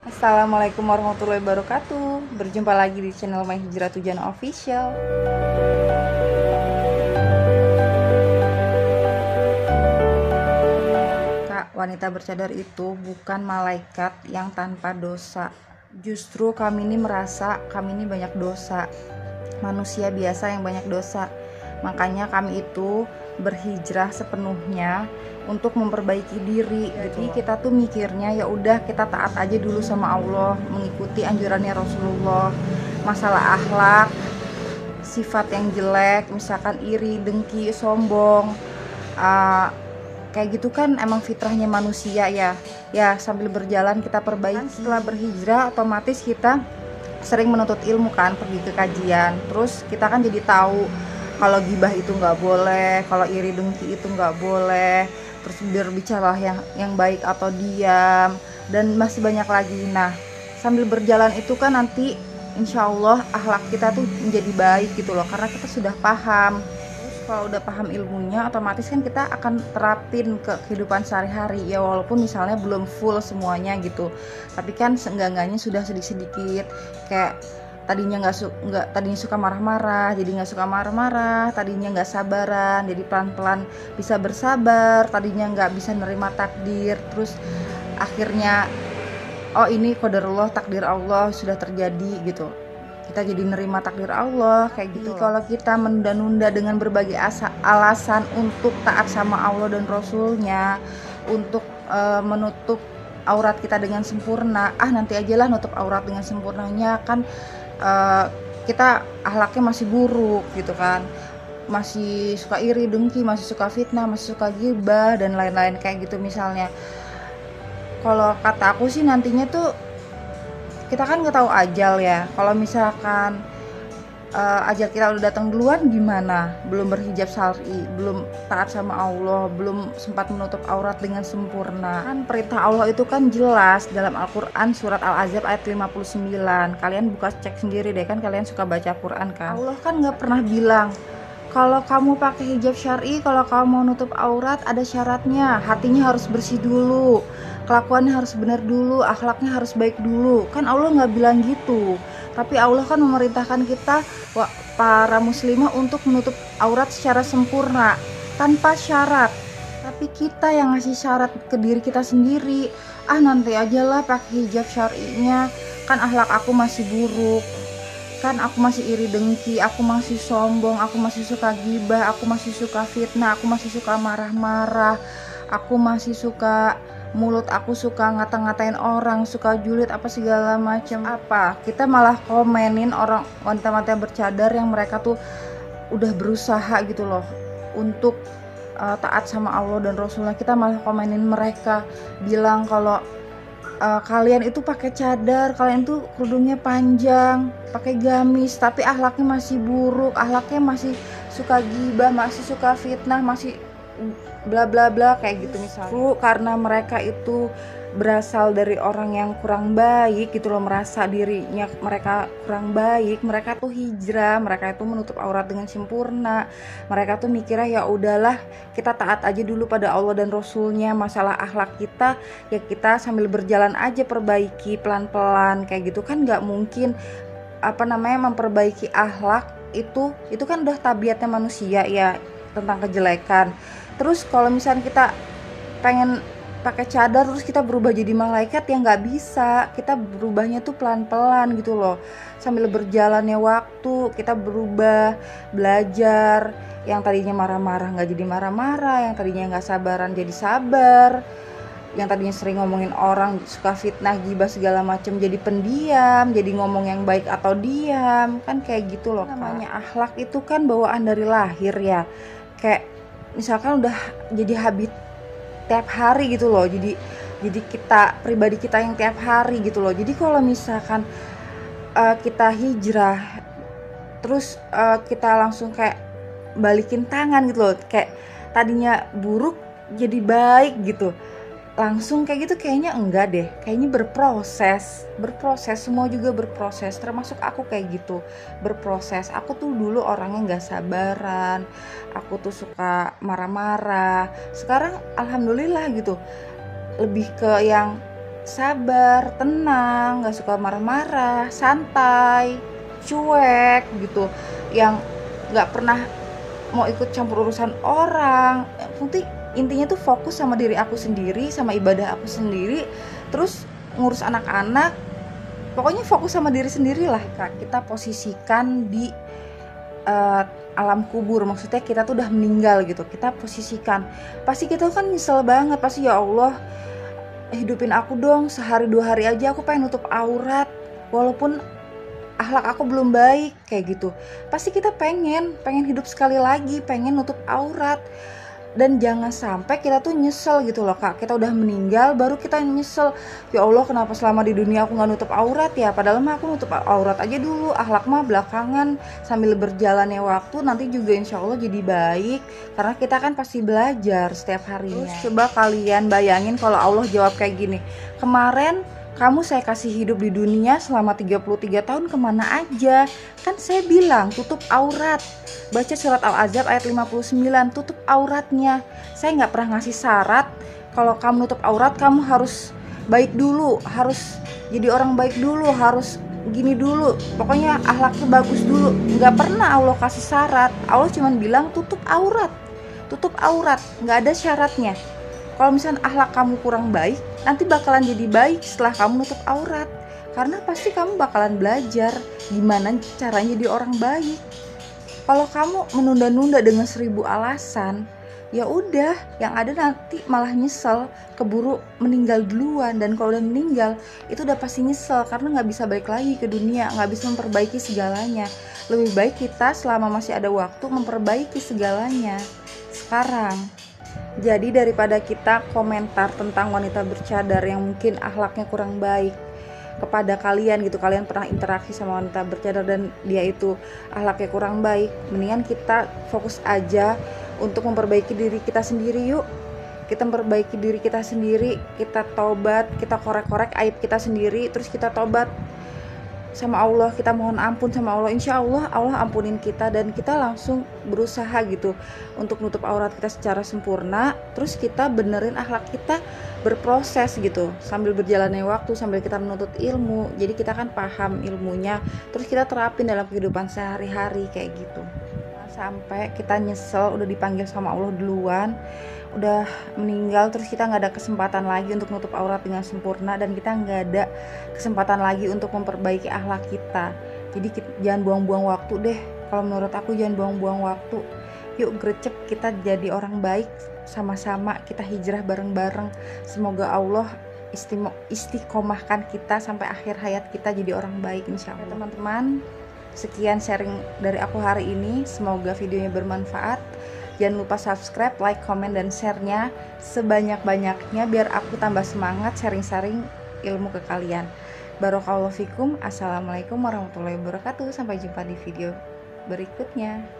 Assalamualaikum warahmatullahi wabarakatuh. Berjumpa lagi di channel My Hijrah Tujuan Official. Kak, wanita bercadar itu bukan malaikat yang tanpa dosa. Justru kami ini merasa kami ini banyak dosa. Manusia biasa yang banyak dosa. Makanya kami itu berhijrah sepenuhnya untuk memperbaiki diri. Jadi kita tuh mikirnya ya udah kita taat aja dulu sama Allah, mengikuti anjurannya Rasulullah. Masalah akhlak, sifat yang jelek, misalkan iri, dengki, sombong, uh, kayak gitu kan emang fitrahnya manusia ya. Ya sambil berjalan kita perbaiki. Setelah berhijrah otomatis kita sering menuntut ilmu kan, pergi ke kajian. Terus kita kan jadi tahu kalau gibah itu nggak boleh, kalau iri dengki itu nggak boleh, terus berbicara yang baik atau diam, dan masih banyak lagi. Nah, sambil berjalan itu kan nanti insya Allah akhlak kita tuh menjadi baik gitu loh, karena kita sudah paham. Terus kalau udah paham ilmunya, otomatis kan kita akan terapin ke kehidupan sehari-hari ya, walaupun misalnya belum full semuanya gitu, tapi kan seenggak-enggaknya sudah sedikit-sedikit. Kayak tadinya suka marah-marah jadi nggak suka marah-marah, tadinya nggak sabaran jadi pelan-pelan bisa bersabar, tadinya nggak bisa nerima takdir terus akhirnya oh ini qadarullah, takdir Allah sudah terjadi gitu, kita jadi nerima takdir Allah kayak gitu. Kalau kita menunda-nunda dengan berbagai alasan untuk taat sama Allah dan Rasulnya, untuk menutup aurat kita dengan sempurna, nanti ajalah nutup aurat dengan sempurnanya kan, kita akhlaknya masih buruk gitu kan, masih suka iri dengki, masih suka fitnah, masih suka gibah dan lain-lain kayak gitu. Misalnya kalau kata aku sih nantinya tuh kita kan nggak tahu ajal ya. Kalau misalkan ajal kita udah datang duluan gimana, belum berhijab syar'i, belum taat sama Allah, belum sempat menutup aurat dengan sempurna. Kan perintah Allah itu kan jelas dalam Al-Quran surat Al-Ahzab ayat 59. Kalian buka cek sendiri deh, kan kalian suka baca Quran kan. Allah kan nggak pernah bilang kalau kamu pakai hijab syar'i, kalau kamu mau nutup aurat ada syaratnya, hatinya harus bersih dulu, kelakuannya harus benar dulu, akhlaknya harus baik dulu. Kan Allah nggak bilang gitu. Tapi Allah kan memerintahkan kita, para muslimah, untuk menutup aurat secara sempurna, tanpa syarat. Tapi kita yang ngasih syarat ke diri kita sendiri. Nanti ajalah pakai hijab syar'inya, kan akhlak aku masih buruk, kan aku masih iri dengki, aku masih sombong, aku masih suka gibah, aku masih suka fitnah, aku masih suka marah-marah, aku masih suka mulut aku suka ngata-ngatain orang, suka julid apa segala macam. Apa kita malah komenin orang wanita-wanita bercadar yang mereka tuh udah berusaha gitu loh untuk taat sama Allah dan Rasulnya, kita malah komenin mereka, bilang kalau kalian itu pakai cadar, kalian tuh kerudungnya panjang, pakai gamis, tapi akhlaknya masih buruk, akhlaknya masih suka gibah, masih suka fitnah, masih bla bla bla kayak gitu misalnya. Karena mereka itu berasal dari orang yang kurang baik gitu loh, merasa dirinya mereka kurang baik, mereka tuh hijrah, mereka itu menutup aurat dengan sempurna, mereka tuh mikirnya ya udahlah kita taat aja dulu pada Allah dan Rasulnya, masalah akhlak kita ya kita sambil berjalan aja perbaiki pelan-pelan kayak gitu. Kan nggak mungkin memperbaiki akhlak itu kan udah tabiatnya manusia ya, tentang kejelekan. Terus kalau misalnya kita pengen pakai cadar terus kita berubah jadi malaikat ya nggak bisa, kita berubahnya tuh pelan-pelan gitu loh, sambil berjalannya waktu kita berubah, belajar, yang tadinya marah-marah nggak jadi marah-marah, yang tadinya nggak sabaran jadi sabar, yang tadinya sering ngomongin orang, suka fitnah, gibah segala macam, jadi pendiam, jadi ngomong yang baik atau diam, kan kayak gitu loh. Namanya akhlak itu kan bawaan dari lahir ya, kayak misalkan udah jadi habit tiap hari gitu loh, jadi kita pribadi kita yang tiap hari gitu loh. Jadi kalau misalkan kita hijrah terus kita langsung kayak balikin tangan gitu loh, kayak tadinya buruk jadi baik gitu langsung kayak gitu, kayaknya enggak deh, kayaknya berproses, semua juga berproses, termasuk aku kayak gitu, berproses. Aku tuh dulu orangnya nggak sabaran, aku tuh suka marah-marah, sekarang alhamdulillah gitu lebih ke yang sabar, tenang, gak suka marah-marah, santai, cuek gitu, yang gak pernah mau ikut campur urusan orang. Intinya tuh fokus sama diri aku sendiri, sama ibadah aku sendiri, terus ngurus anak-anak. Pokoknya fokus sama diri sendiri lah Kak. Kita posisikan di alam kubur, maksudnya kita tuh udah meninggal gitu, kita posisikan. Pasti kita kan nyesel banget, pasti ya Allah hidupin aku dong sehari 2 hari aja, aku pengen nutup aurat walaupun akhlak aku belum baik kayak gitu. Pasti kita pengen hidup sekali lagi, pengen nutup aurat. Dan jangan sampai kita tuh nyesel gitu loh Kak, kita udah meninggal baru kita nyesel, ya Allah kenapa selama di dunia aku gak nutup aurat ya, padahal mah aku nutup aurat aja dulu, akhlak mah belakangan. Sambil berjalannya waktu nanti juga insya Allah jadi baik, karena kita kan pasti belajar setiap harinya. Terus coba kalian bayangin kalau Allah jawab kayak gini, kemarin kamu saya kasih hidup di dunia selama 33 tahun kemana aja? Kan saya bilang tutup aurat. Baca surat Al-Ahzab ayat 59, tutup auratnya. Saya gak pernah ngasih syarat kalau kamu nutup aurat kamu harus baik dulu, harus jadi orang baik dulu, harus gini dulu, pokoknya akhlaknya bagus dulu. Gak pernah Allah kasih syarat. Allah cuma bilang tutup aurat, gak ada syaratnya. Kalau misalnya akhlak kamu kurang baik, nanti bakalan jadi baik setelah kamu nutup aurat. Karena pasti kamu bakalan belajar gimana caranya jadi orang baik. Kalau kamu menunda-nunda dengan 1000 alasan, ya udah, yang ada nanti malah nyesel, keburu meninggal duluan. Dan kalau udah meninggal, itu udah pasti nyesel karena nggak bisa balik lagi ke dunia, nggak bisa memperbaiki segalanya. Lebih baik kita selama masih ada waktu memperbaiki segalanya sekarang. Jadi daripada kita komentar tentang wanita bercadar yang mungkin akhlaknya kurang baik kepada kalian gitu, kalian pernah interaksi sama wanita bercadar dan dia itu akhlaknya kurang baik, mendingan kita fokus aja untuk memperbaiki diri kita sendiri yuk. Kita memperbaiki diri kita sendiri, kita tobat, kita korek-korek aib kita sendiri, terus kita tobat sama Allah, kita mohon ampun sama Allah. Insya Allah Allah ampunin kita dan kita langsung berusaha gitu untuk nutup aurat kita secara sempurna. Terus kita benerin akhlak kita, berproses gitu sambil berjalannya waktu, sambil kita menuntut ilmu. Jadi kita kan paham ilmunya, terus kita terapin dalam kehidupan sehari-hari kayak gitu. Sampai kita nyesel udah dipanggil sama Allah duluan, udah meninggal, terus kita nggak ada kesempatan lagi untuk nutup aurat dengan sempurna, dan kita nggak ada kesempatan lagi untuk memperbaiki akhlak kita. Jadi jangan buang-buang waktu deh. Kalau menurut aku jangan buang-buang waktu. Yuk gercep kita jadi orang baik sama-sama, kita hijrah bareng-bareng. Semoga Allah istiqomahkan kita sampai akhir hayat kita jadi orang baik insya Allah. Teman-teman, sekian sharing dari aku hari ini, semoga videonya bermanfaat. Jangan lupa subscribe, like, komen, dan share-nya sebanyak-banyaknya biar aku tambah semangat sharing-sharing ilmu ke kalian. Barakallahu fikum. Assalamualaikum warahmatullahi wabarakatuh. Sampai jumpa di video berikutnya.